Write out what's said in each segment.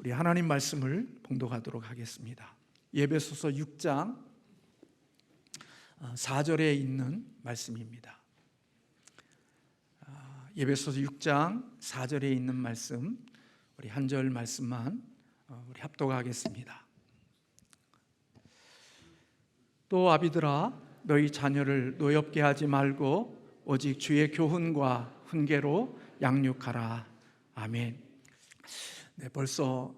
우리 하나님 말씀을 봉독하도록 하겠습니다. 에베소서 6장 4절에 있는 말씀입니다. 에베소서 6장 4절에 있는 말씀, 우리 한 절 말씀만 우리 합독하겠습니다. 또 아비들아, 너희 자녀를 노엽게 하지 말고 오직 주의 교훈과 훈계로 양육하라. 아멘. 네, 벌써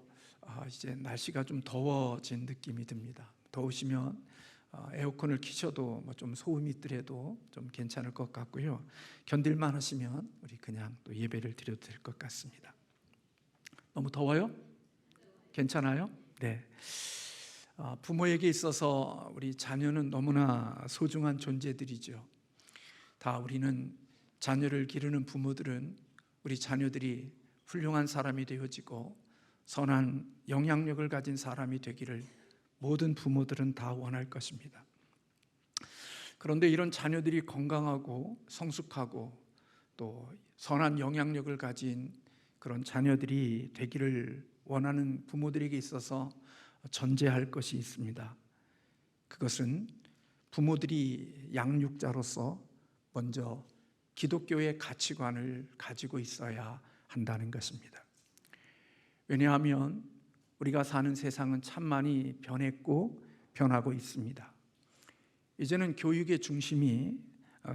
이제 날씨가 좀 더워진 느낌이 듭니다. 더우시면 에어컨을 켜셔도 좀 소음이 있더라도 좀 괜찮을 것 같고요. 견딜만 하시면 우리 그냥 또 예배를 드려도 될 것 같습니다. 너무 더워요? 괜찮아요? 네. 부모에게 있어서 우리 자녀는 너무나 소중한 존재들이죠. 다 우리는 자녀를 기르는 부모들은 우리 자녀들이 훌륭한 사람이 되어지고 선한 영향력을 가진 사람이 되기를 모든 부모들은 다 원할 것입니다. 그런데 이런 자녀들이 건강하고 성숙하고 또 선한 영향력을 가진 그런 자녀들이 되기를 원하는 부모들에게 있어서 전제할 것이 있습니다. 그것은 부모들이 양육자로서 먼저 기독교의 가치관을 가지고 있어야 한다는 것입니다. 왜냐하면 우리가 사는 세상은 참 많이 변했고 변하고 있습니다. 이제는 교육의 중심이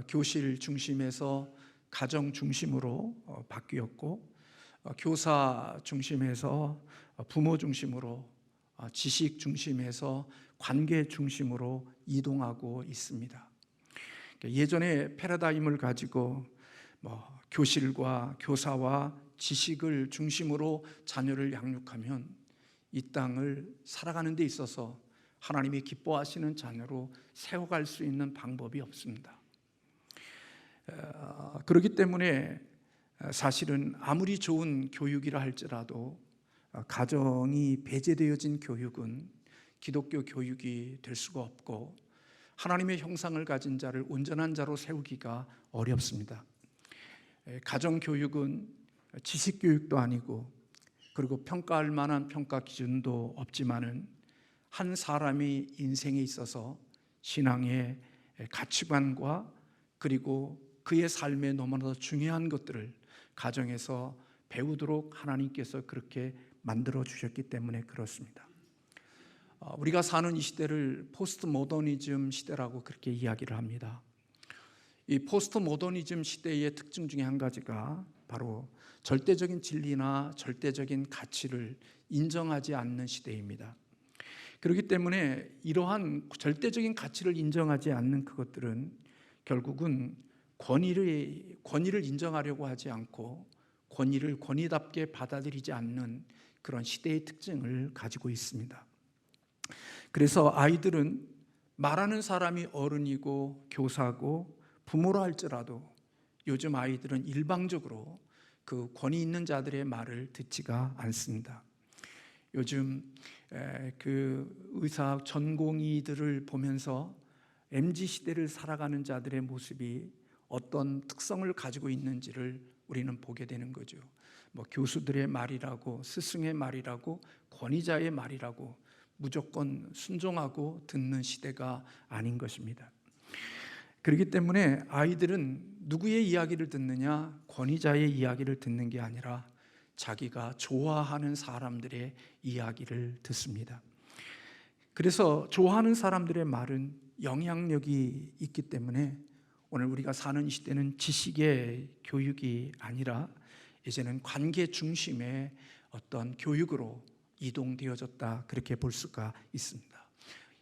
교실 중심에서 가정 중심으로 바뀌었고, 교사 중심에서 부모 중심으로, 지식 중심에서 관계 중심으로 이동하고 있습니다. 예전에 패러다임을 가지고 교실과 교사와 지식을 중심으로 자녀를 양육하면 이 땅을 살아가는 데 있어서 하나님이 기뻐하시는 자녀로 세워갈 수 있는 방법이 없습니다. 그렇기 때문에 사실은 아무리 좋은 교육이라 할지라도 가정이 배제되어진 교육은 기독교 교육이 될 수가 없고 하나님의 형상을 가진 자를 온전한 자로 세우기가 어렵습니다. 가정교육은 지식교육도 아니고 그리고 평가할 만한 평가 기준도 없지만은 한 사람의 인생에 있어서 신앙의 가치관과 그리고 그의 삶에 너무나도 중요한 것들을 가정에서 배우도록 하나님께서 그렇게 만들어 주셨기 때문에 그렇습니다. 우리가 사는 이 시대를 포스트 모더니즘 시대라고 그렇게 이야기를 합니다. 이 포스트 모더니즘 시대의 특징 중에 한 가지가 바로 절대적인 진리나 절대적인 가치를 인정하지 않는 시대입니다. 그렇기 때문에 이러한 절대적인 가치를 인정하지 않는 그것들은 결국은 권위를 인정하려고 하지 않고 권위를 권위답게 받아들이지 않는 그런 시대의 특징을 가지고 있습니다. 그래서 아이들은 말하는 사람이 어른이고 교사고 부모라 할지라도 요즘 아이들은 일방적으로 그 권위 있는 자들의 말을 듣지가 않습니다. 요즘 그 의사 전공의들을 보면서 MZ시대를 살아가는 자들의 모습이 어떤 특성을 가지고 있는지를 우리는 보게 되는 거죠. 교수들의 말이라고, 스승의 말이라고, 권위자의 말이라고 무조건 순종하고 듣는 시대가 아닌 것입니다. 그렇기 때문에 아이들은 누구의 이야기를 듣느냐, 권위자의 이야기를 듣는 게 아니라 자기가 좋아하는 사람들의 이야기를 듣습니다. 그래서 좋아하는 사람들의 말은 영향력이 있기 때문에 오늘 우리가 사는 이 시대는 지식의 교육이 아니라 이제는 관계 중심의 어떤 교육으로 이동되어졌다, 그렇게 볼 수가 있습니다.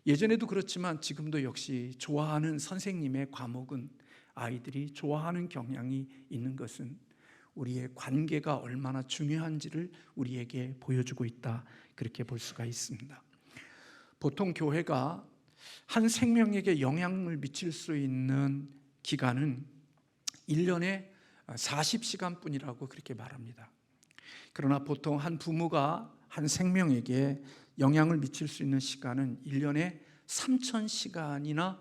예전에도 그렇지만 지금도 역시 좋아하는 선생님의 과목은 아이들이 좋아하는 경향이 있는 것은 우리의 관계가 얼마나 중요한지를 우리에게 보여주고 있다, 그렇게 볼 수가 있습니다. 보통 교회가 한 생명에게 영향을 미칠 수 있는 기간은 1년에 40시간 뿐이라고 그렇게 말합니다. 그러나 보통 한 부모가 한 생명에게 영향을 미칠 수 있는 시간은 1년에 3,000시간이나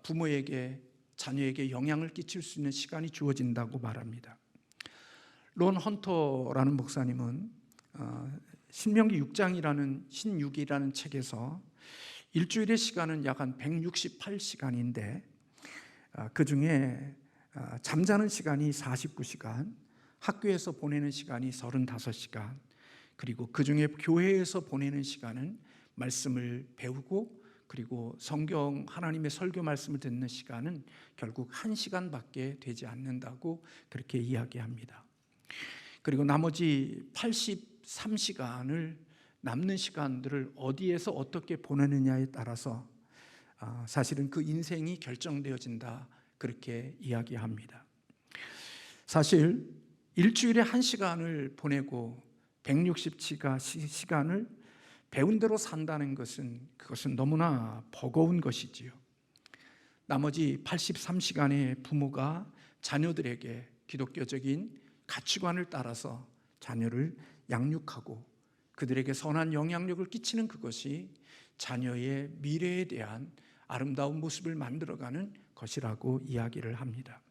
부모에게, 자녀에게 영향을 끼칠 수 있는 시간이 주어진다고 말합니다. 론 헌터라는 목사님은 신명기 6장이라는 신육이라는 책에서 일주일의 시간은 약 한 168시간인데 그 중에 잠자는 시간이 49시간, 학교에서 보내는 시간이 35시간, 그리고 그 중에 교회에서 보내는 시간은 말씀을 배우고 그리고 성경 하나님의 설교 말씀을 듣는 시간은 결국 1시간밖에 되지 않는다고 그렇게 이야기합니다. 그리고 나머지 83시간을 남는 시간들을 어디에서 어떻게 보내느냐에 따라서 사실은 그 인생이 결정되어진다 그렇게 이야기합니다. 사실 일주일에 1시간을 보내고 160시간을 배운 대로 산다는 것은 그것은 너무나 버거운 것이지요. 나머지 83시간의 부모가 자녀들에게 기독교적인 가치관을 따라서 자녀를 양육하고 그들에게 선한 영향력을 끼치는 그것이 자녀의 미래에 대한 아름다운 모습을 만들어가는 것이라고 이야기를 합니다.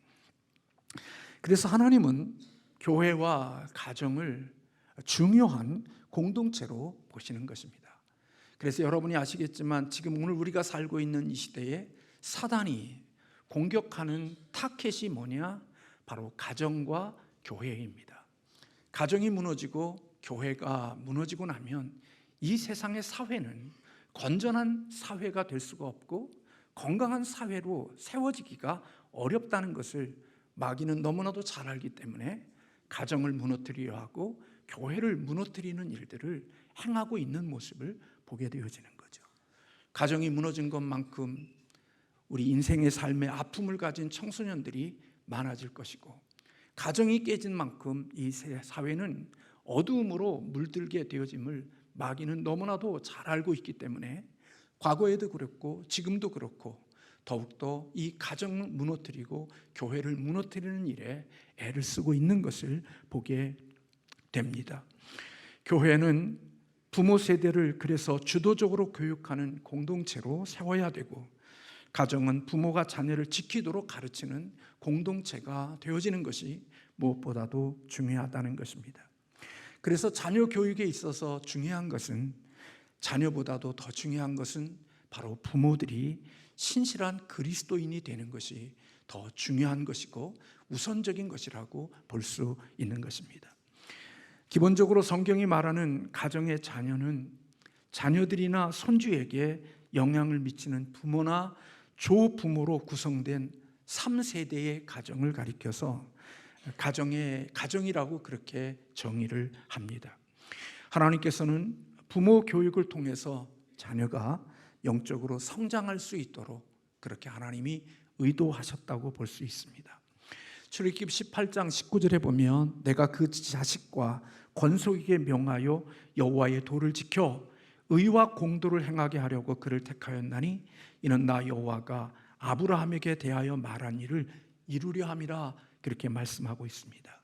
그래서 하나님은 교회와 가정을 중요한 공동체로 보시는 것입니다. 그래서 여러분이 아시겠지만 지금 오늘 우리가 살고 있는 이 시대에 사단이 공격하는 타켓이 뭐냐? 바로 가정과 교회입니다. 가정이 무너지고 교회가 무너지고 나면 이 세상의 사회는 건전한 사회가 될 수가 없고 건강한 사회로 세워지기가 어렵다는 것을 마귀는 너무나도 잘 알기 때문에 가정을 무너뜨리려 하고 교회를 무너뜨리는 일들을 행하고 있는 모습을 보게 되어지는 거죠. 가정이 무너진 것만큼 우리 인생의 삶의 아픔을 가진 청소년들이 많아질 것이고 가정이 깨진 만큼 이 사회는 어두움으로 물들게 되어짐을 마귀는 너무나도 잘 알고 있기 때문에 과거에도 그렇고 지금도 그렇고 더욱더 이 가정을 무너뜨리고 교회를 무너뜨리는 일에 애를 쓰고 있는 것을 보게 됩니다. 교회는 부모 세대를 그래서 주도적으로 교육하는 공동체로 세워야 되고 가정은 부모가 자녀를 지키도록 가르치는 공동체가 되어지는 것이 무엇보다도 중요하다는 것입니다. 그래서 자녀 교육에 있어서 중요한 것은 자녀보다도 더 중요한 것은 바로 부모들이 신실한 그리스도인이 되는 것이 더 중요한 것이고 우선적인 것이라고 볼 수 있는 것입니다. 기본적으로 성경이 말하는 가정의 자녀는 자녀들이나 손주에게 영향을 미치는 부모나 조부모로 구성된 3세대의 가정을 가리켜서 가정이라고 그렇게 정의를 합니다. 하나님께서는 부모 교육을 통해서 자녀가 영적으로 성장할 수 있도록 그렇게 하나님이 의도하셨다고 볼 수 있습니다. 출애굽기 18장 19절에 보면 내가 그 자식과 권속에게 명하여 여호와의 도를 지켜 의와 공도를 행하게 하려고 그를 택하였나니 이는 나 여호와가 아브라함에게 대하여 말한 일을 이루려 함이라 그렇게 말씀하고 있습니다.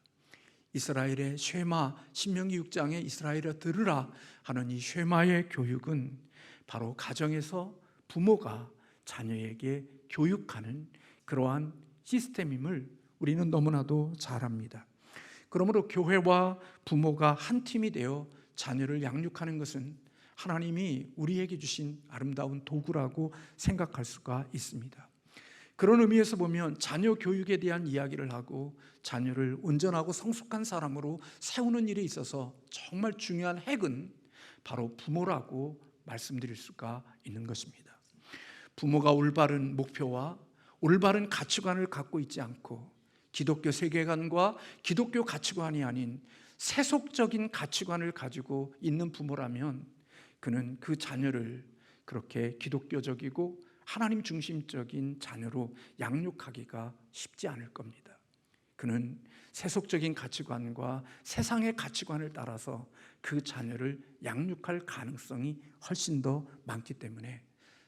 이스라엘의 쉐마, 신명기 6장에 이스라엘아 들으라 하는 이 쉐마의 교육은 바로 가정에서 부모가 자녀에게 교육하는 그러한 시스템임을 우리는 너무나도 잘 압니다. 그러므로 교회와 부모가 한 팀이 되어 자녀를 양육하는 것은 하나님이 우리에게 주신 아름다운 도구라고 생각할 수가 있습니다. 그런 의미에서 보면 자녀 교육에 대한 이야기를 하고 자녀를 온전하고 성숙한 사람으로 세우는 일에 있어서 정말 중요한 핵은 바로 부모라고 말씀드릴 수가 있는 것입니다. 부모가 올바른 목표와 올바른 가치관을 갖고 있지 않고 기독교 세계관과 기독교 가치관이 아닌 세속적인 가치관을 가지고 있는 부모라면 그는 그 자녀를 그렇게 기독교적이고 하나님 중심적인 자녀로 양육하기가 쉽지 않을 겁니다. 그는 세속적인 가치관과 세상의 가치관을 따라서 그 자녀를 양육할 가능성이 훨씬 더 많기 때문에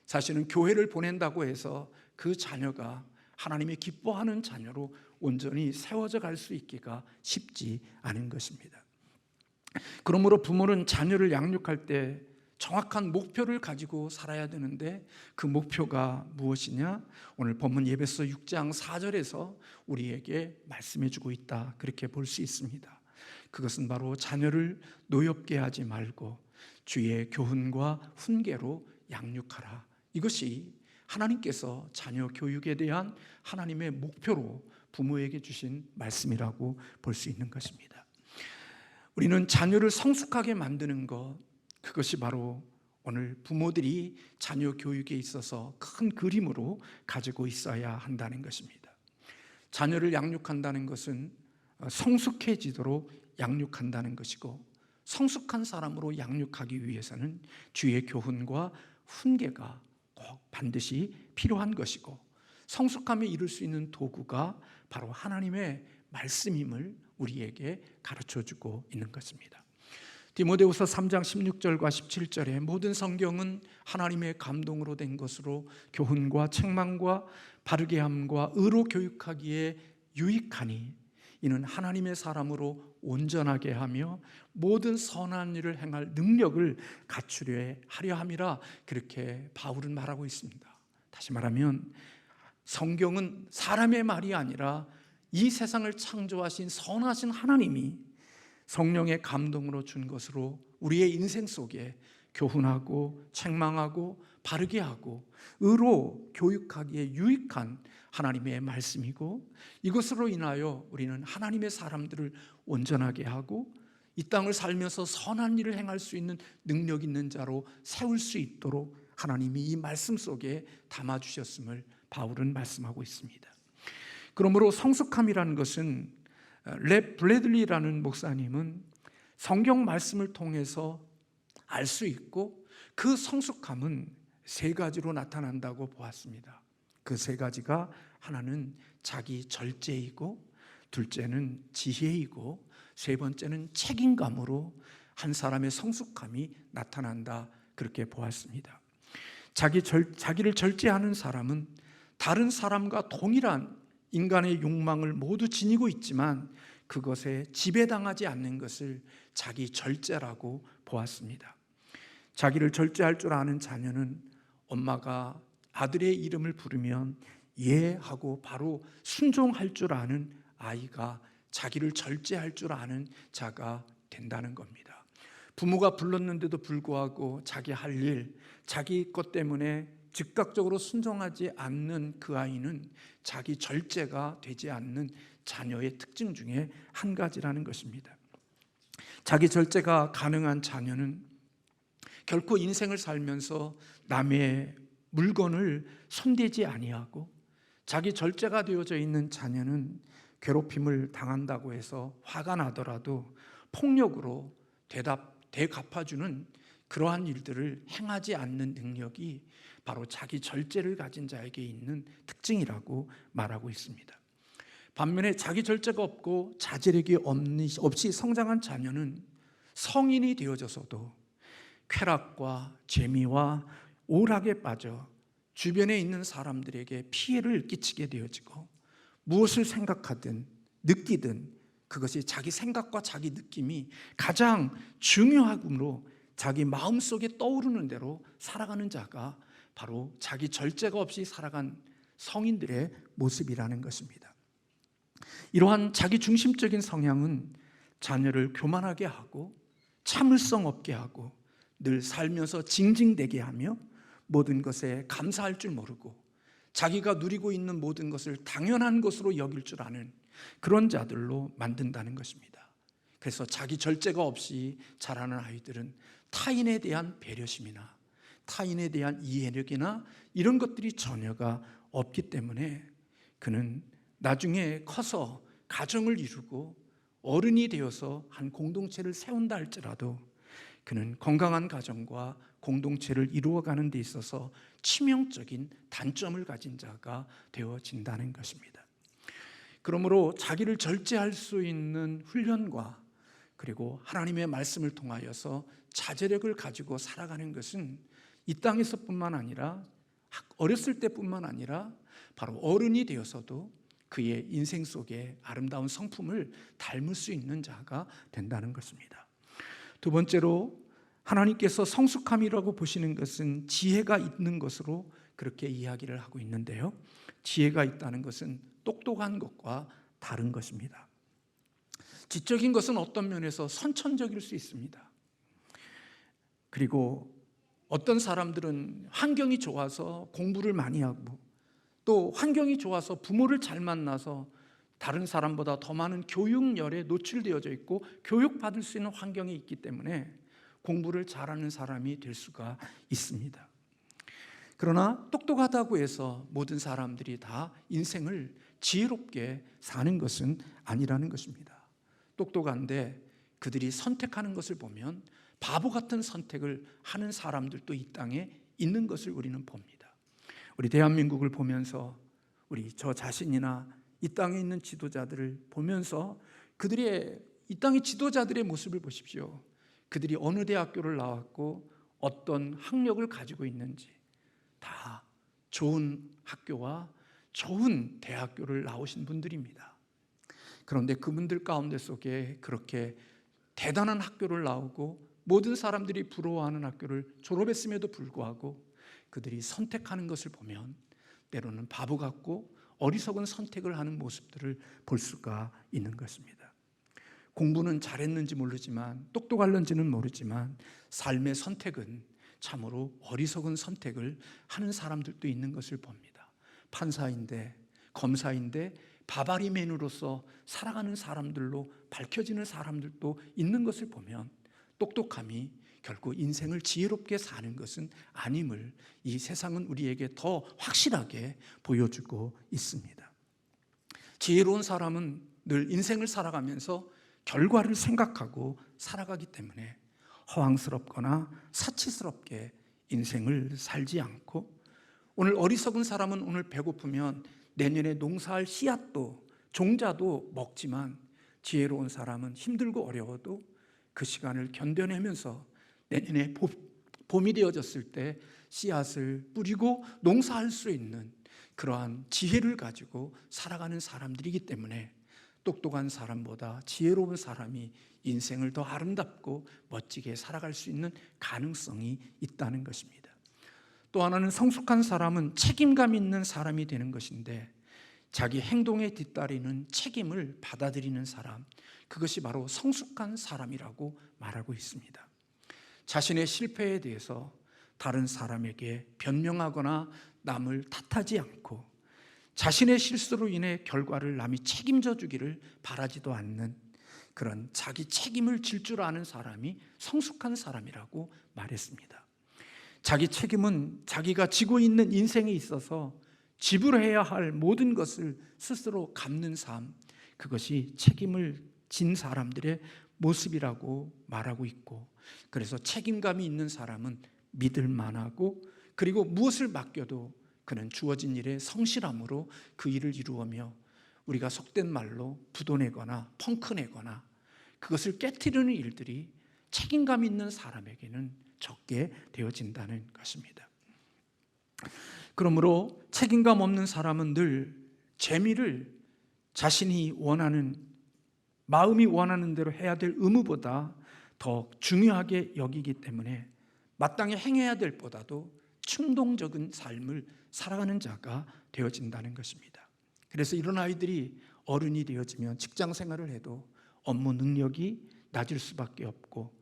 사실은 교회를 보낸다고 해서 그 자녀가 하나님이 기뻐하는 자녀로 온전히 세워져 갈 수 있기가 쉽지 않은 것입니다. 그러므로 부모는 자녀를 양육할 때 정확한 목표를 가지고 살아야 되는데 그 목표가 무엇이냐? 오늘 본문 에베소 6장 4절에서 우리에게 말씀해 주고 있다 그렇게 볼 수 있습니다. 그것은 바로 자녀를 노엽게 하지 말고 주의 교훈과 훈계로 양육하라. 이것이 하나님께서 자녀 교육에 대한 하나님의 목표로 부모에게 주신 말씀이라고 볼 수 있는 것입니다. 우리는 자녀를 성숙하게 만드는 것, 그것이 바로 오늘 부모들이 자녀 교육에 있어서 큰 그림으로 가지고 있어야 한다는 것입니다. 자녀를 양육한다는 것은 성숙해지도록 양육한다는 것이고, 성숙한 사람으로 양육하기 위해서는 주의 교훈과 훈계가 꼭 반드시 필요한 것이고, 성숙함에 이룰 수 있는 도구가 바로 하나님의 말씀임을 우리에게 가르쳐주고 있는 것입니다. 디모데후서 3장 16절과 17절에 모든 성경은 하나님의 감동으로 된 것으로 교훈과 책망과 바르게 함과 의로 교육하기에 유익하니 이는 하나님의 사람으로 온전하게 하며 모든 선한 일을 행할 능력을 갖추려 하려 함이라, 그렇게 바울은 말하고 있습니다. 다시 말하면 성경은 사람의 말이 아니라 이 세상을 창조하신 선하신 하나님이 성령의 감동으로 준 것으로 우리의 인생 속에 교훈하고 책망하고 바르게 하고 의로 교육하기에 유익한 하나님의 말씀이고, 이것으로 인하여 우리는 하나님의 사람들을 온전하게 하고 이 땅을 살면서 선한 일을 행할 수 있는 능력 있는 자로 세울 수 있도록 하나님이 이 말씀 속에 담아주셨음을 바울은 말씀하고 있습니다. 그러므로 성숙함이라는 것은 랩 블래들리라는 목사님은 성경 말씀을 통해서 알 수 있고 그 성숙함은 세 가지로 나타난다고 보았습니다. 그 세 가지가 하나는 자기 절제이고, 둘째는 지혜이고, 세 번째는 책임감으로 한 사람의 성숙함이 나타난다, 그렇게 보았습니다. 자기를 절제하는 사람은 다른 사람과 동일한 인간의 욕망을 모두 지니고 있지만 그것에 지배당하지 않는 것을 자기 절제라고 보았습니다. 자기를 절제할 줄 아는 자녀는 엄마가 아들의 이름을 부르면 예 하고 바로 순종할 줄 아는 아이가 자기를 절제할 줄 아는 자가 된다는 겁니다. 부모가 불렀는데도 불구하고 자기 할 일, 자기 것 때문에 즉각적으로 순종하지 않는 그 아이는 자기 절제가 되지 않는 자녀의 특징 중에 한 가지라는 것입니다. 자기 절제가 가능한 자녀는 결코 인생을 살면서 남의 물건을 손대지 아니하고, 자기 절제가 되어져 있는 자녀는 괴롭힘을 당한다고 해서 화가 나더라도 폭력으로 되갚아주는 그러한 일들을 행하지 않는 능력이 바로 자기 절제를 가진 자에게 있는 특징이라고 말하고 있습니다. 반면에 자기 절제가 없고 자제력이 없이 성장한 자녀는 성인이 되어져서도 쾌락과 재미와 오락에 빠져 주변에 있는 사람들에게 피해를 끼치게 되어지고, 무엇을 생각하든 느끼든 그것이 자기 생각과 자기 느낌이 가장 중요하므로 자기 마음속에 떠오르는 대로 살아가는 자가 바로 자기 절제가 없이 살아간 성인들의 모습이라는 것입니다. 이러한 자기 중심적인 성향은 자녀를 교만하게 하고 참을성 없게 하고 늘 살면서 징징대게 하며 모든 것에 감사할 줄 모르고 자기가 누리고 있는 모든 것을 당연한 것으로 여길 줄 아는 그런 자들로 만든다는 것입니다. 그래서 자기 절제가 없이 자라는 아이들은 타인에 대한 배려심이나 타인에 대한 이해력이나 이런 것들이 전혀가 없기 때문에 그는 나중에 커서 가정을 이루고 어른이 되어서 한 공동체를 세운다 할지라도 그는 건강한 가정과 공동체를 이루어가는 데 있어서 치명적인 단점을 가진 자가 되어진다는 것입니다. 그러므로 자기를 절제할 수 있는 훈련과 그리고 하나님의 말씀을 통하여서 자제력을 가지고 살아가는 것은 이 땅에서뿐만 아니라 어렸을 때뿐만 아니라 바로 어른이 되어서도 그의 인생 속에 아름다운 성품을 닮을 수 있는 자가 된다는 것입니다. 두 번째로 하나님께서 성숙함이라고 보시는 것은 지혜가 있는 것으로 그렇게 이야기를 하고 있는데요, 지혜가 있다는 것은 똑똑한 것과 다른 것입니다. 지적인 것은 어떤 면에서 선천적일 수 있습니다. 그리고 어떤 사람들은 환경이 좋아서 공부를 많이 하고, 또 환경이 좋아서 부모를 잘 만나서 다른 사람보다 더 많은 교육열에 노출되어져 있고 교육받을 수 있는 환경이 있기 때문에 공부를 잘하는 사람이 될 수가 있습니다. 그러나 똑똑하다고 해서 모든 사람들이 다 인생을 지혜롭게 사는 것은 아니라는 것입니다. 똑똑한데 그들이 선택하는 것을 보면 바보 같은 선택을 하는 사람들도 이 땅에 있는 것을 우리는 봅니다. 우리 대한민국을 보면서 우리 저 자신이나 이 땅에 있는 지도자들을 보면서 그들의 이 땅의 지도자들의 모습을 보십시오. 그들이 어느 대학교를 나왔고 어떤 학력을 가지고 있는지 다 좋은 학교와 좋은 대학교를 나오신 분들입니다. 그런데 그분들 가운데 속에 그렇게 대단한 학교를 나오고 모든 사람들이 부러워하는 학교를 졸업했음에도 불구하고 그들이 선택하는 것을 보면 때로는 바보 같고 어리석은 선택을 하는 모습들을 볼 수가 있는 것입니다. 공부는 잘했는지 모르지만, 똑똑할는지는 모르지만 삶의 선택은 참으로 어리석은 선택을 하는 사람들도 있는 것을 봅니다. 판사인데, 검사인데 바바리맨으로서 살아가는 사람들로 밝혀지는 사람들도 있는 것을 보면 똑똑함이 결국 인생을 지혜롭게 사는 것은 아님을 이 세상은 우리에게 더 확실하게 보여주고 있습니다. 지혜로운 사람은 늘 인생을 살아가면서 결과를 생각하고 살아가기 때문에 허황스럽거나 사치스럽게 인생을 살지 않고, 오늘 어리석은 사람은 오늘 배고프면 내년에 농사할 씨앗도 종자도 먹지만, 지혜로운 사람은 힘들고 어려워도 그 시간을 견뎌내면서 내년에 봄이 되어졌을 때 씨앗을 뿌리고 농사할 수 있는 그러한 지혜를 가지고 살아가는 사람들이기 때문에 똑똑한 사람보다 지혜로운 사람이 인생을 더 아름답고 멋지게 살아갈 수 있는 가능성이 있다는 것입니다. 또 하나는 성숙한 사람은 책임감 있는 사람이 되는 것인데, 자기 행동에 뒤따르는 책임을 받아들이는 사람, 그것이 바로 성숙한 사람이라고 말하고 있습니다. 자신의 실패에 대해서 다른 사람에게 변명하거나 남을 탓하지 않고 자신의 실수로 인해 결과를 남이 책임져 주기를 바라지도 않는 그런 자기 책임을 질 줄 아는 사람이 성숙한 사람이라고 말했습니다. 자기 책임은 자기가 지고 있는 인생에 있어서 지불해야 할 모든 것을 스스로 갚는 삶, 그것이 책임을 진 사람들의 모습이라고 말하고 있고, 그래서 책임감이 있는 사람은 믿을 만하고, 그리고 무엇을 맡겨도 그는 주어진 일에 성실함으로 그 일을 이루어며, 우리가 속된 말로 부도내거나 펑크내거나 그것을 깨트리는 일들이 책임감 있는 사람에게는 적게 되어진다는 것입니다. 그러므로 책임감 없는 사람은 늘 재미를 자신이 원하는, 마음이 원하는 대로 해야 될 의무보다 더 중요하게 여기기 때문에 마땅히 행해야 될 보다도 충동적인 삶을 살아가는 자가 되어진다는 것입니다. 그래서 이런 아이들이 어른이 되어지면 직장 생활을 해도 업무 능력이 낮을 수밖에 없고,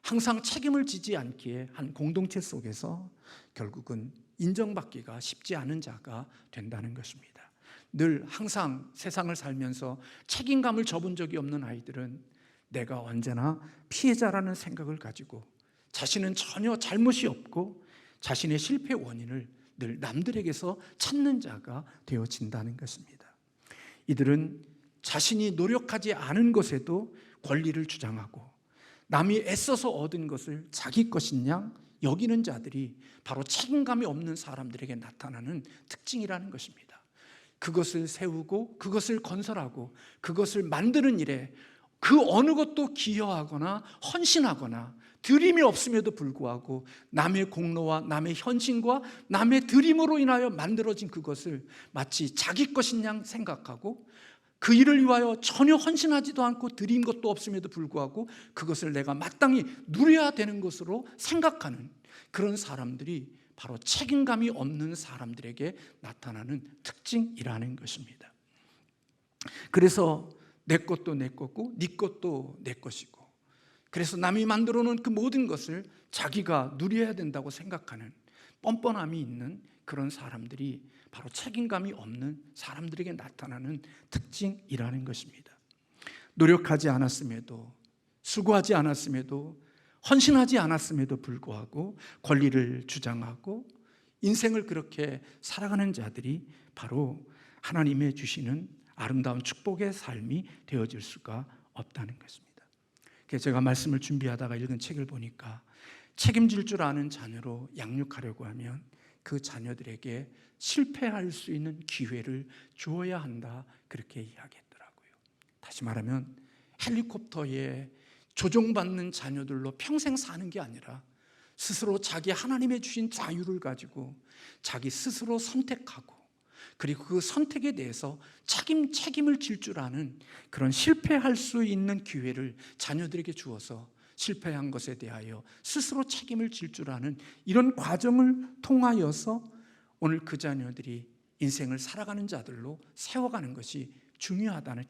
항상 책임을 지지 않기에 한 공동체 속에서 결국은 인정받기가 쉽지 않은 자가 된다는 것입니다. 늘 항상 세상을 살면서 책임감을 져본 적이 없는 아이들은 내가 언제나 피해자라는 생각을 가지고 자신은 전혀 잘못이 없고 자신의 실패 원인을 늘 남들에게서 찾는 자가 되어진다는 것입니다. 이들은 자신이 노력하지 않은 것에도 권리를 주장하고 남이 애써서 얻은 것을 자기 것인 양 여기는 자들이 바로 책임감이 없는 사람들에게 나타나는 특징이라는 것입니다. 그것을 세우고 그것을 건설하고 그것을 만드는 일에 그 어느 것도 기여하거나 헌신하거나 드림이 없음에도 불구하고 남의 공로와 남의 헌신과 남의 드림으로 인하여 만들어진 그것을 마치 자기 것인 양 생각하고, 그 일을 위하여 전혀 헌신하지도 않고 드린 것도 없음에도 불구하고 그것을 내가 마땅히 누려야 되는 것으로 생각하는 그런 사람들이 바로 책임감이 없는 사람들에게 나타나는 특징이라는 것입니다. 그래서 내 것도 내 거고 네 것도 내 것이고, 그래서 남이 만들어 놓은 그 모든 것을 자기가 누려야 된다고 생각하는 뻔뻔함이 있는 그런 사람들이 바로 책임감이 없는 사람들에게 나타나는 특징이라는 것입니다. 노력하지 않았음에도, 수고하지 않았음에도, 헌신하지 않았음에도 불구하고 권리를 주장하고 인생을 그렇게 살아가는 자들이 바로 하나님의 주시는 아름다운 축복의 삶이 되어질 수가 없다는 것입니다. 그래서 제가 말씀을 준비하다가 읽은 책을 보니까 책임질 줄 아는 자녀로 양육하려고 하면 그 자녀들에게 실패할 수 있는 기회를 주어야 한다, 그렇게 이야기했더라고요. 다시 말하면 헬리콥터에 조종받는 자녀들로 평생 사는 게 아니라 스스로 자기 하나님의 주신 자유를 가지고 자기 스스로 선택하고, 그리고 그 선택에 대해서 책임을 질 줄 아는 그런 실패할 수 있는 기회를 자녀들에게 주어서 실패한 것에 대하여 스스로 책임을 질 줄 아는 이런 과정을 통하여서 오늘 그 자녀들이 인생을 살아가는 자들로 세워가는 것이 중요하다는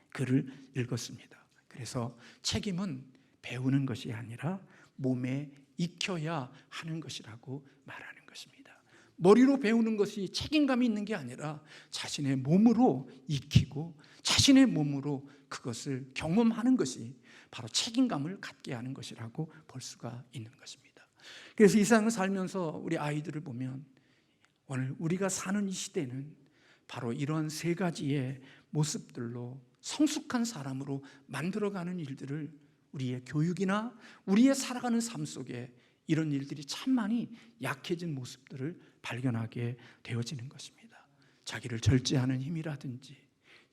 글을 읽었습니다. 그래서 책임은 배우는 것이 아니라 몸에 익혀야 하는 것이라고 말하는 것입니다. 머리로 배우는 것이 책임감이 있는 게 아니라 자신의 몸으로 익히고 자신의 몸으로 그것을 경험하는 것이 바로 책임감을 갖게 하는 것이라고 볼 수가 있는 것입니다. 그래서 이 세상을 살면서 우리 아이들을 보면 오늘 우리가 사는 이 시대는 바로 이러한 세 가지의 모습들로 성숙한 사람으로 만들어가는 일들을, 우리의 교육이나 우리의 살아가는 삶 속에 이런 일들이 참 많이 약해진 모습들을 발견하게 되어지는 것입니다. 자기를 절제하는 힘이라든지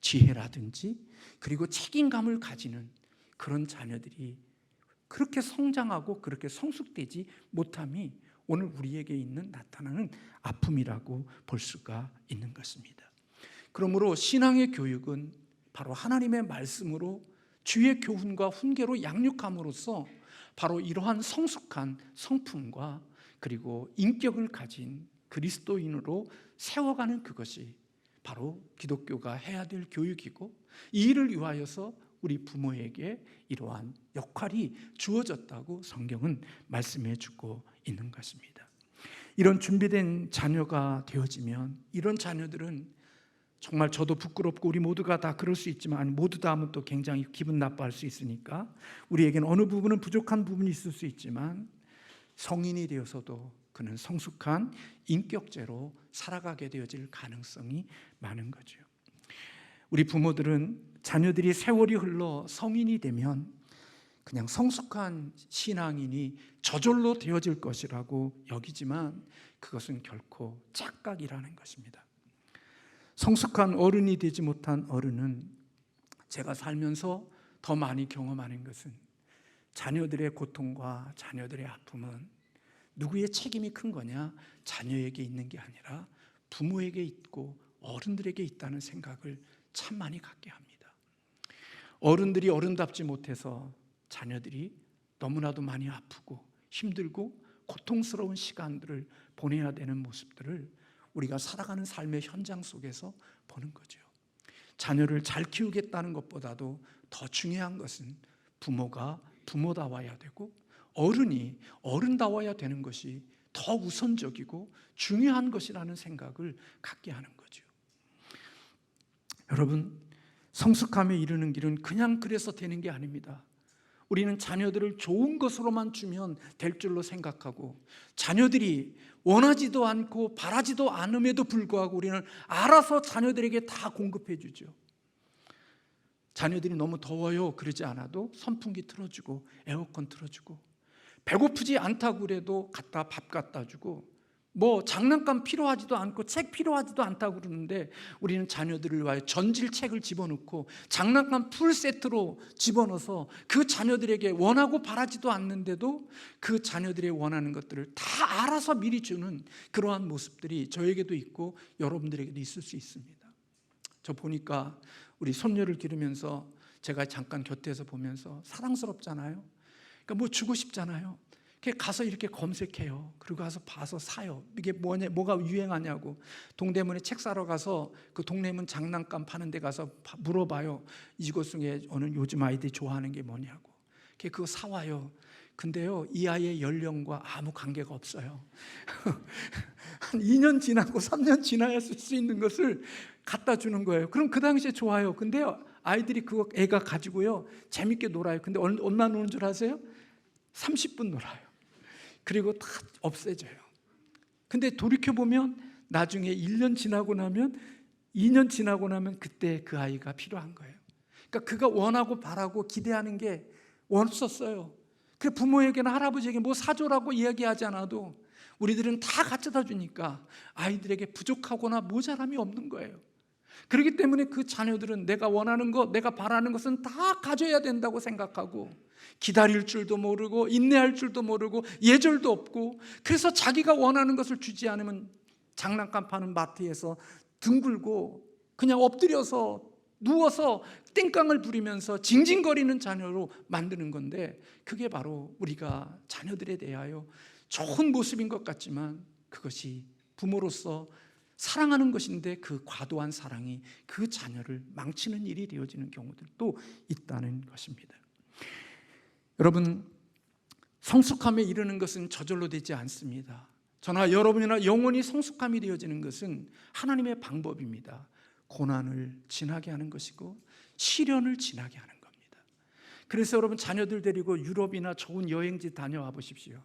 지혜라든지 그리고 책임감을 가지는 그런 자녀들이 그렇게 성장하고 그렇게 성숙되지 못함이 오늘 우리에게 나타나는 아픔이라고 볼 수가 있는 것입니다. 그러므로 신앙의 교육은 바로 하나님의 말씀으로 주의 교훈과 훈계로 양육함으로써 바로 이러한 성숙한 성품과 그리고 인격을 가진 그리스도인으로 세워가는 그것이 바로 기독교가 해야 될 교육이고, 이 일을 위하여서 우리 부모에게 이러한 역할이 주어졌다고 성경은 말씀해 주고 있는 것입니다. 이런 준비된 자녀가 되어지면 이런 자녀들은 정말 저도 부끄럽고 우리 모두가 다 그럴 수 있지만, 모두 다 하면 또 굉장히 기분 나빠할 수 있으니까 우리에게는 어느 부분은 부족한 부분이 있을 수 있지만 성인이 되어서도 그는 성숙한 인격체로 살아가게 되어질 가능성이 많은 거죠. 우리 부모들은 자녀들이 세월이 흘러 성인이 되면 그냥 성숙한 신앙인이 저절로 되어질 것이라고 여기지만 그것은 결코 착각이라는 것입니다. 성숙한 어른이 되지 못한 어른은 제가 살면서 더 많이 경험하는 것은 자녀들의 고통과 자녀들의 아픔은 누구의 책임이 큰 거냐, 자녀에게 있는 게 아니라 부모에게 있고 어른들에게 있다는 생각을 참 많이 갖게 합니다. 어른들이 어른답지 못해서 자녀들이 너무나도 많이 아프고 힘들고 고통스러운 시간들을 보내야 되는 모습들을 우리가 살아가는 삶의 현장 속에서 보는 거죠. 자녀를 잘 키우겠다는 것보다도 더 중요한 것은 부모가 부모다워야 되고 어른이 어른다워야 되는 것이 더 우선적이고 중요한 것이라는 생각을 갖게 하는 거죠. 여러분, 성숙함에 이르는 길은 그냥 그래서 되는 게 아닙니다. 우리는 자녀들을 좋은 것으로만 주면 될 줄로 생각하고, 자녀들이 원하지도 않고 바라지도 않음에도 불구하고 우리는 알아서 자녀들에게 다 공급해 주죠. 자녀들이 너무 더워요 그러지 않아도 선풍기 틀어주고 에어컨 틀어주고, 배고프지 않다고 그래도 밥 갖다 주고, 뭐 장난감 필요하지도 않고 책 필요하지도 않다고 그러는데 우리는 자녀들을 위하여 전질책을 집어넣고 장난감 풀 세트로 집어넣어서 그 자녀들에게 원하고 바라지도 않는데도 그 자녀들의 원하는 것들을 다 알아서 미리 주는 그러한 모습들이 저에게도 있고 여러분들에게도 있을 수 있습니다. 저 보니까 우리 손녀를 기르면서 제가 잠깐 곁에서 보면서 사랑스럽잖아요. 그러니까 뭐 주고 싶잖아요. 가서 이렇게 검색해요. 그리고 가서 봐서 사요. 이게 뭐가 유행하냐고. 동대문에 책 사러 가서 그 동대문 장난감 파는 데 가서 물어봐요. 이것 중에 요즘 아이들이 좋아하는 게 뭐냐고. 그거 사와요. 근데요, 이 아이의 연령과 아무 관계가 없어요. 한 2년 지나고 3년 지나야 쓸 수 있는 것을 갖다 주는 거예요. 그럼 그 당시에 좋아요. 근데요, 아이들이 애가 가지고요, 재밌게 놀아요. 근데 얼마 노는 줄 아세요? 30분 놀아요. 그리고 다 없애져요. 근데 돌이켜보면 나중에 1년 지나고 나면, 2년 지나고 나면 그때 그 아이가 필요한 거예요. 그러니까 그가 원하고 바라고 기대하는 게 없었어요. 그 부모에게나 할아버지에게 뭐 사줘라고 이야기하지 않아도 우리들은 다 가져다 주니까 아이들에게 부족하거나 모자람이 없는 거예요. 그렇기 때문에 그 자녀들은 내가 원하는 것, 내가 바라는 것은 다 가져야 된다고 생각하고, 기다릴 줄도 모르고 인내할 줄도 모르고 예절도 없고, 그래서 자기가 원하는 것을 주지 않으면 장난감 파는 마트에서 둥글고 그냥 엎드려서 누워서 땡깡을 부리면서 징징거리는 자녀로 만드는 건데, 그게 바로 우리가 자녀들에 대하여 좋은 모습인 것 같지만 그것이 부모로서 사랑하는 것인데 그 과도한 사랑이 그 자녀를 망치는 일이 되어지는 경우들도 있다는 것입니다. 여러분, 성숙함에 이르는 것은 저절로 되지 않습니다. 저나 여러분이나 영원히 성숙함이 되어지는 것은 하나님의 방법입니다. 고난을 지나게 하는 것이고 시련을 지나게 하는 겁니다. 그래서 여러분, 자녀들 데리고 유럽이나 좋은 여행지 다녀와 보십시오.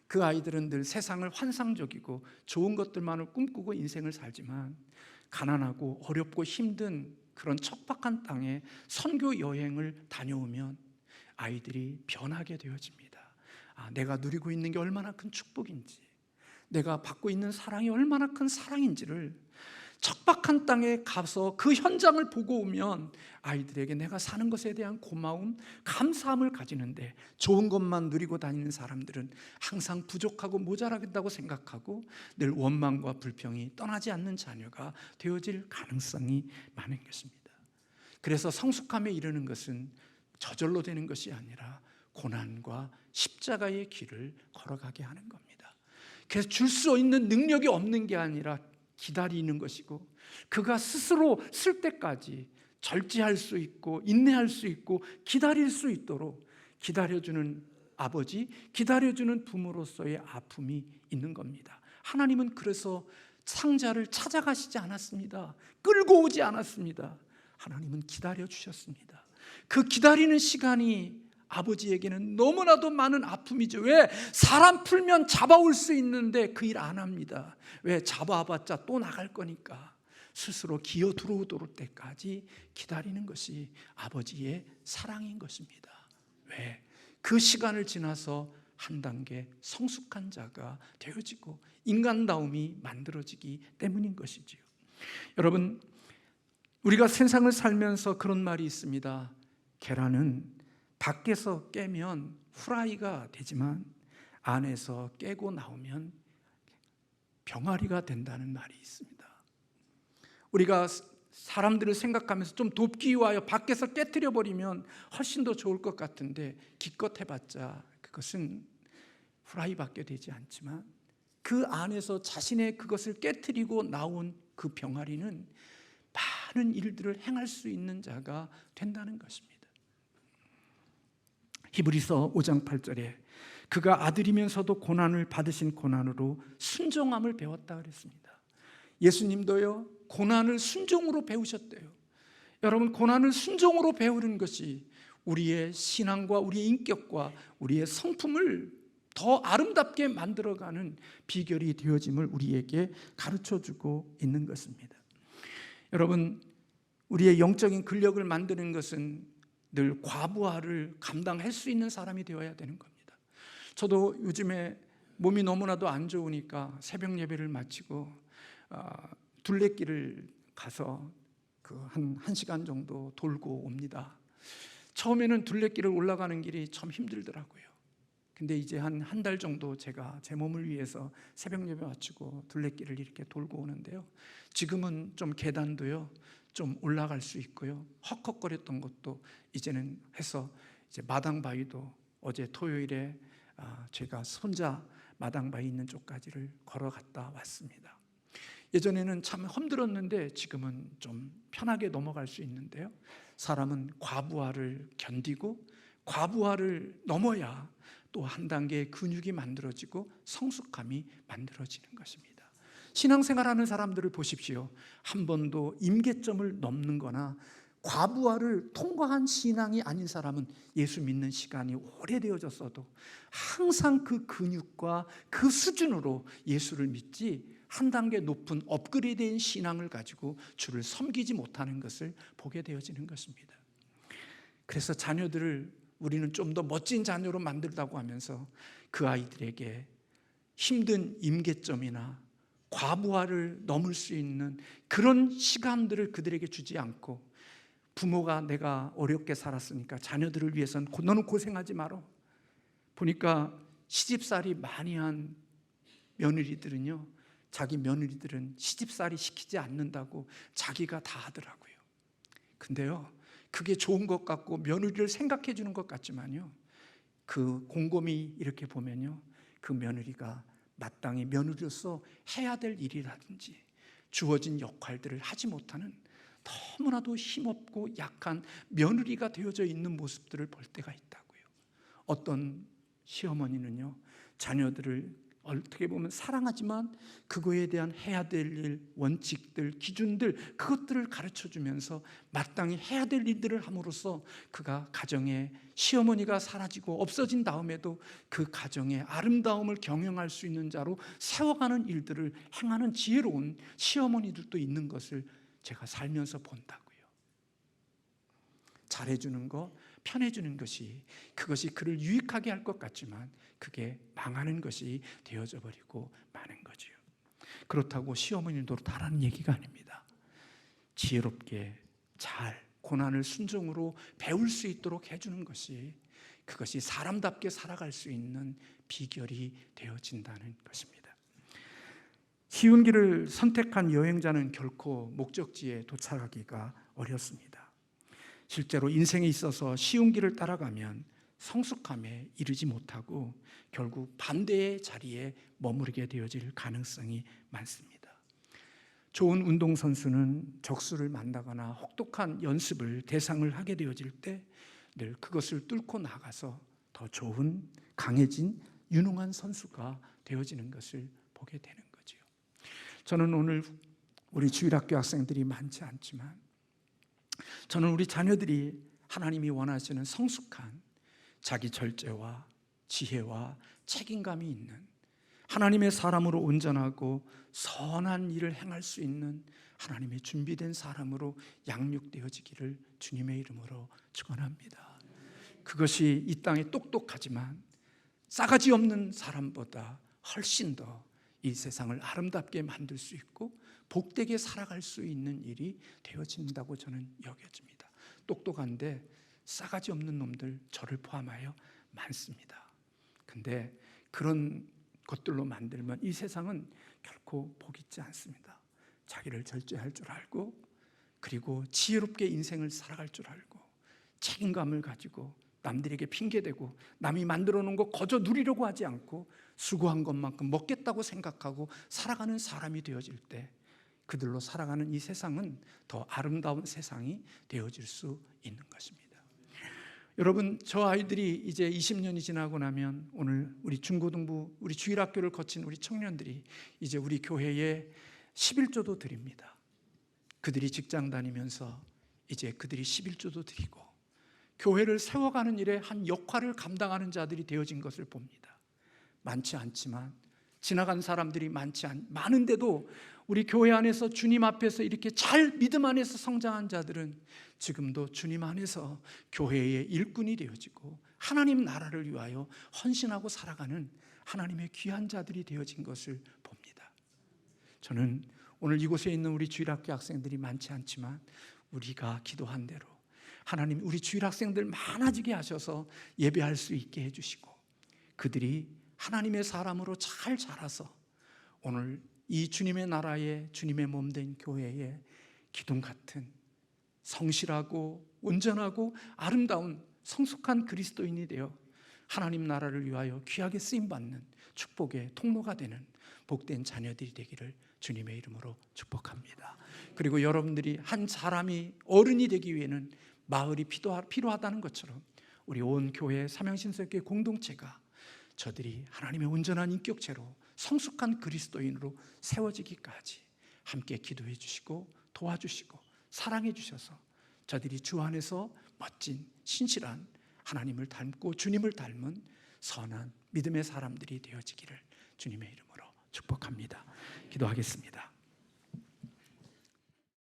그 아이들은 늘 세상을 환상적이고 좋은 것들만을 꿈꾸고 인생을 살지만, 가난하고 어렵고 힘든 그런 척박한 땅에 선교 여행을 다녀오면 아이들이 변하게 되어집니다. 내가 누리고 있는 게 얼마나 큰 축복인지, 내가 받고 있는 사랑이 얼마나 큰 사랑인지를 척박한 땅에 가서 그 현장을 보고 오면 아이들에게 내가 사는 것에 대한 고마움, 감사함을 가지는데, 좋은 것만 누리고 다니는 사람들은 항상 부족하고 모자라겠다고 생각하고 늘 원망과 불평이 떠나지 않는 자녀가 되어질 가능성이 많은 것입니다. 그래서 성숙함에 이르는 것은 저절로 되는 것이 아니라 고난과 십자가의 길을 걸어가게 하는 겁니다. 그래서 줄 수 있는 능력이 없는 게 아니라 기다리는 것이고, 그가 스스로 쓸 때까지 절제할 수 있고 인내할 수 있고 기다릴 수 있도록 기다려주는 아버지, 기다려주는 부모로서의 아픔이 있는 겁니다. 하나님은 그래서 상자를 찾아가시지 않았습니다. 끌고 오지 않았습니다. 하나님은 기다려주셨습니다. 그 기다리는 시간이 아버지에게는 너무나도 많은 아픔이죠. 왜? 사람 풀면 잡아올 수 있는데 그 일 안 합니다. 왜? 잡아봤자 또 나갈 거니까 스스로 기어 들어오도록 때까지 기다리는 것이 아버지의 사랑인 것입니다. 왜? 그 시간을 지나서 한 단계 성숙한 자가 되어지고 인간다움이 만들어지기 때문인 것이지요. 여러분, 우리가 세상을 살면서 그런 말이 있습니다. 계란은 밖에서 깨면 후라이가 되지만 안에서 깨고 나오면 병아리가 된다는 말이 있습니다. 우리가 사람들을 생각하면서 좀 돕기 위하여 밖에서 깨트려 버리면 훨씬 더 좋을 것 같은데, 기껏 해봤자 그것은 후라이밖에 되지 않지만 그 안에서 자신의 그것을 깨트리고 나온 그 병아리는 많은 일들을 행할 수 있는 자가 된다는 것입니다. 히브리서 5장 8절에 그가 아들이면서도 고난을 받으신 고난으로 순종함을 배웠다 그랬습니다. 예수님도요, 고난을 순종으로 배우셨대요. 여러분, 고난을 순종으로 배우는 것이 우리의 신앙과 우리의 인격과 우리의 성품을 더 아름답게 만들어가는 비결이 되어짐을 우리에게 가르쳐주고 있는 것입니다. 여러분, 우리의 영적인 근력을 만드는 것은 늘 과부하를 감당할 수 있는 사람이 되어야 되는 겁니다. 저도 요즘에 몸이 너무나도 안 좋으니까 새벽 예배를 마치고 둘레길을 가서 한 1시간 정도 돌고 옵니다. 처음에는 둘레길을 올라가는 길이 참 힘들더라고요. 근데 이제 한 달 정도 제가 제 몸을 위해서 새벽 예배 마치고 둘레길을 이렇게 돌고 오는데요, 지금은 좀 계단도요 좀 올라갈 수 있고요, 헉헉거렸던 것도 이제는 해서 이제 마당 바위도 어제 토요일에 제가 손자 마당바에 있는 쪽까지를 걸어갔다 왔습니다. 예전에는 참 힘들었는데 지금은 좀 편하게 넘어갈 수 있는데요, 사람은 과부하를 견디고 과부하를 넘어야 또 한 단계의 근육이 만들어지고 성숙함이 만들어지는 것입니다. 신앙생활하는 사람들을 보십시오. 한 번도 임계점을 넘는 거나 과부하를 통과한 신앙이 아닌 사람은 예수 믿는 시간이 오래되어졌어도 항상 그 근육과 그 수준으로 예수를 믿지 한 단계 높은 업그레이드된 신앙을 가지고 주를 섬기지 못하는 것을 보게 되어지는 것입니다. 그래서 자녀들을 우리는 좀 더 멋진 자녀로 만들다고 하면서 그 아이들에게 힘든 임계점이나 과부하를 넘을 수 있는 그런 시간들을 그들에게 주지 않고, 부모가 내가 어렵게 살았으니까 자녀들을 위해서는 너는 고생하지 마라. 보니까 시집살이 많이 한 며느리들은요, 자기 며느리들은 시집살이 시키지 않는다고 자기가 다 하더라고요. 근데요, 그게 좋은 것 같고 며느리를 생각해 주는 것 같지만요, 그 곰곰이 이렇게 보면요, 그 며느리가 마땅히 며느리로서 해야 될 일이라든지 주어진 역할들을 하지 못하는 너무나도 힘없고 약한 며느리가 되어져 있는 모습들을 볼 때가 있다고요. 어떤 시어머니는요, 자녀들을 어떻게 보면 사랑하지만 그거에 대한 해야 될 일, 원칙들, 기준들, 그것들을 가르쳐주면서 마땅히 해야 될 일들을 함으로써 그가 가정에, 시어머니가 사라지고 없어진 다음에도 그 가정의 아름다움을 경영할 수 있는 자로 세워가는 일들을 행하는 지혜로운 시어머니들도 있는 것을 제가 살면서 본다고요. 잘해주는 거, 편해주는 것이, 그것이 그를 유익하게 할 것 같지만 그게 망하는 것이 되어져 버리고 마는 거죠. 그렇다고 시어머니도 다라는 얘기가 아닙니다. 지혜롭게 잘 고난을 순종으로 배울 수 있도록 해주는 것이, 그것이 사람답게 살아갈 수 있는 비결이 되어진다는 것입니다. 쉬운 길을 선택한 여행자는 결코 목적지에 도착하기가 어렵습니다. 실제로 인생에 있어서 쉬운 길을 따라가면 성숙함에 이르지 못하고 결국 반대의 자리에 머무르게 되어질 가능성이 많습니다. 좋은 운동선수는 적수를 만나거나 혹독한 연습을 대상을 하게 되어질 때 늘 그것을 뚫고 나가서 더 좋은, 강해진, 유능한 선수가 되어지는 것을 보게 되는 거죠. 저는 오늘 우리 주일학교 학생들이 많지 않지만, 저는 우리 자녀들이 하나님이 원하시는 성숙한 자기 절제와 지혜와 책임감이 있는 하나님의 사람으로 온전하고 선한 일을 행할 수 있는 하나님의 준비된 사람으로 양육되어지기를 주님의 이름으로 축원합니다. 그것이 이 땅에 똑똑하지만 싸가지 없는 사람보다 훨씬 더 이 세상을 아름답게 만들 수 있고 복되게 살아갈 수 있는 일이 되어진다고 저는 여겨집니다. 똑똑한데 싸가지 없는 놈들, 저를 포함하여 많습니다. 근데 그런 것들로 만들면 이 세상은 결코 복 있지 않습니다. 자기를 절제할 줄 알고, 그리고 지혜롭게 인생을 살아갈 줄 알고, 책임감을 가지고 남들에게 핑계대고 남이 만들어 놓은 거 거저 누리려고 하지 않고 수고한 것만큼 먹겠다고 생각하고 살아가는 사람이 되어질 때, 그들로 살아가는 이 세상은 더 아름다운 세상이 되어질 수 있는 것입니다. 여러분, 저 아이들이 이제 20년이 지나고 나면 오늘 우리 중고등부, 우리 주일학교를 거친 우리 청년들이 이제 우리 교회에 11조도 드립니다. 그들이 직장 다니면서 이제 그들이 11조도 드리고 교회를 세워가는 일에 한 역할을 감당하는 자들이 되어진 것을 봅니다. 많지 않지만, 지나간 사람들이 많은데도 우리 교회 안에서 주님 앞에서 이렇게 잘 믿음 안에서 성장한 자들은 지금도 주님 안에서 교회의 일꾼이 되어지고 하나님 나라를 위하여 헌신하고 살아가는 하나님의 귀한 자들이 되어진 것을 봅니다. 저는 오늘 이곳에 있는 우리 주일학교 학생들이 많지 않지만 우리가 기도한 대로 하나님 우리 주일학생들 많아지게 하셔서 예배할 수 있게 해주시고, 그들이 하나님의 사람으로 잘 자라서 오늘 이 주님의 나라에, 주님의 몸된 교회에 기둥 같은 성실하고 온전하고 아름다운 성숙한 그리스도인이 되어 하나님 나라를 위하여 귀하게 쓰임받는 축복의 통로가 되는 복된 자녀들이 되기를 주님의 이름으로 축복합니다. 그리고 여러분들이 한 사람이 어른이 되기 위해는 마을이 필요하다는 것처럼 우리 온 교회 삼양신설교회 공동체가 저들이 하나님의 온전한 인격체로 성숙한 그리스도인으로 세워지기까지 함께 기도해 주시고 도와주시고 사랑해 주셔서 저들이 주 안에서 멋진 신실한 하나님을 닮고 주님을 닮은 선한 믿음의 사람들이 되어지기를 주님의 이름으로 축복합니다. 기도하겠습니다.